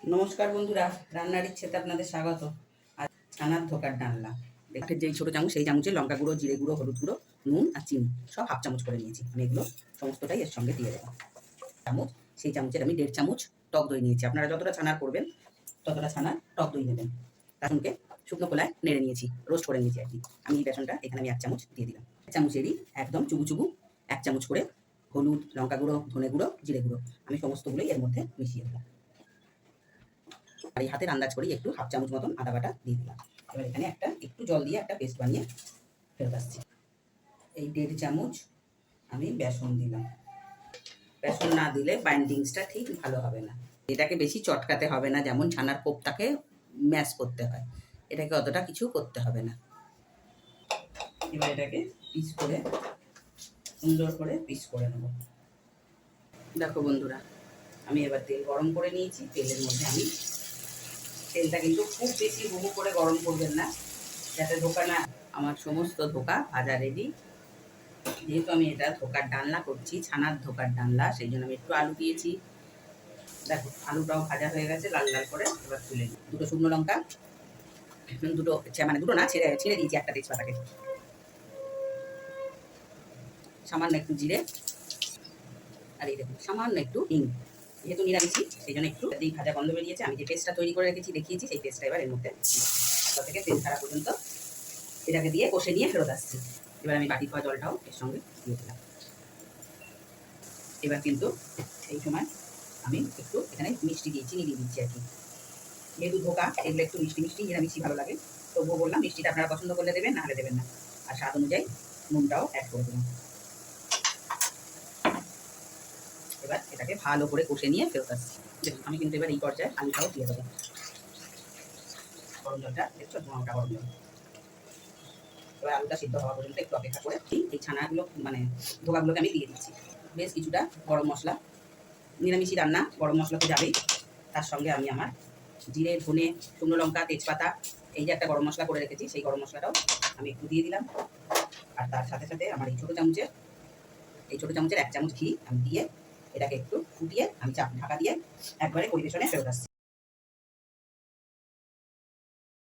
নমস্কার বন্ধুরা, রান্নার ইচ্ছেতে আপনাদের স্বাগত। আর ছানার ধোকার ডালনা, দেখেন যেই ছোটো চামচ সেই চামচে লঙ্কা গুঁড়ো, জিরে গুঁড়ো, হলুদ গুঁড়ো, নুন আর চিনি সব হাফ চামচ করে নিয়েছি। আমি এগুলো সমস্তটাই এর সঙ্গে দিয়ে দেবো। চামচ, সেই চামচের আমি 1.5 চামচ টক দই নিয়েছি। আপনারা যতটা ছানার করবেন ততটা ছানার টক দই নেবেন। তারপরে শুকনো খোলায় নেড়ে নিয়েছি, রোস্ট করে নিয়েছি আর কি। আমি এই বেসনটা এখানে আমি 1 চামচ দিয়ে দিলাম। 1 চামচেরই একদম চুবু চুবু 1 চামচ করে হলুদ, লঙ্কা গুঁড়ো, ধনে গুঁড়ো, জিরে গুঁড়ো আমি সমস্তগুলোই এর মধ্যে মিশিয়ে দিলাম। আর এই হাতের আন্দাজ করেই একটু হাফ চামচ মতন আদা বাটা দিয়ে দিলাম। এবার এখানে একটু জল দিয়ে একটা পেস্ট বানিয়ে ফেরত আসছি। এই 1.5 চামচ আমি বেসন দিলাম। বেসন না দিলে বাইন্ডিংসটা ঠিক ভালো হবে না। এটাকে বেশি চটকাতে হবে না, যেমন ছানার কোপ্তাকে ম্যাশ করতে হয়, এটাকে অতটা কিছু করতে হবে না। এবার এটাকে পিস করে সুন্দর করে পিস করে নেব। দেখো বন্ধুরা, আমি এবার তেল গরম করে নিয়েছি। তেলের মধ্যে আমি তেলটা কিন্তু খুব বেশি হুহু করে গরম করবেন না, যাতে ধোকা না। আমার সমস্ত ধোকা ভাজা রেডি। যেহেতু আমি এটা ধোকার ডালনা করছি, ছানার ধোকার ডালনা, সেই জন্য আমি একটু আলু দিয়েছি। দেখো আলুটাও ভাজা হয়ে গেছে লাল লাল করে। এবার তুলে নিই। দুটো শুকনো লঙ্কা, দুটো মানে দুটো না, ছিঁড়ে দিয়েছি একটা তেজপাতাকে, সামান্য একটু জিরে, আর এই দেখুন সামান্য একটু হিং। যেহেতু নিরামিষি সেই জন্য একটু এই ভাজা গন্ধ বেরিয়েছে। আমি যে পেস্টটা তৈরি করে রেখেছি দেখিয়েছি, সেই পেস্টটা এবার এর মধ্যে থেকে তেল ছাড়া পর্যন্ত এটাকে দিয়ে কষে নিয়ে ফেরত আসছি। এবার আমি বাটি ধোয়া জলটাও এর সঙ্গে দিয়ে দিলাম। এবার কিন্তু এই সময় আমি একটু এখানে মিষ্টি দিয়ে চিনি দিয়ে দিচ্ছি আর কি। যেহেতু ধোকা, এগুলো একটু মিষ্টি মিষ্টি নিরামিষি ভালো লাগে, তবুও বললাম মিষ্টিটা আপনারা পছন্দ করলে দেবেন, না হলে দেবেন না। আর স্বাদ অনুযায়ী নুনটাও অ্যাড করে দেবেন। এবার এটাকে ভালো করে কষে নিয়ে ফেরত আসছি। আমি কিন্তু এবার এই পর্যায়ে আলুটাও দিয়ে দেবো। গরম জলটা দেখছো, ধোঁয়াটা গরম জল। এবার আলুটা সিদ্ধ হওয়া পর্যন্ত একটু অপেক্ষা করে এই ছানাগুলো মানে ধোকাগুলোকে আমি দিয়ে দিচ্ছি। বেশ কিছুটা গরম মশলা, নিরামিষি রান্না গরম মশলা তো যাবেই, তার সঙ্গে আমি আমার জিরে, ধনে, শুকনো লঙ্কা, তেজপাতা, এই যে একটা গরম মশলা করে রেখেছি, সেই গরম মশলাটাও আমি একটু দিয়ে দিলাম। আর তার সাথে সাথে আমার এই ছোটো চামচের 1 চামচ ঘি আমি দিয়ে এটাকে একটু ফুটিয়ে আমি ঢাকা দিয়ে একবারে পরিবেশনে ফেরত আসছি।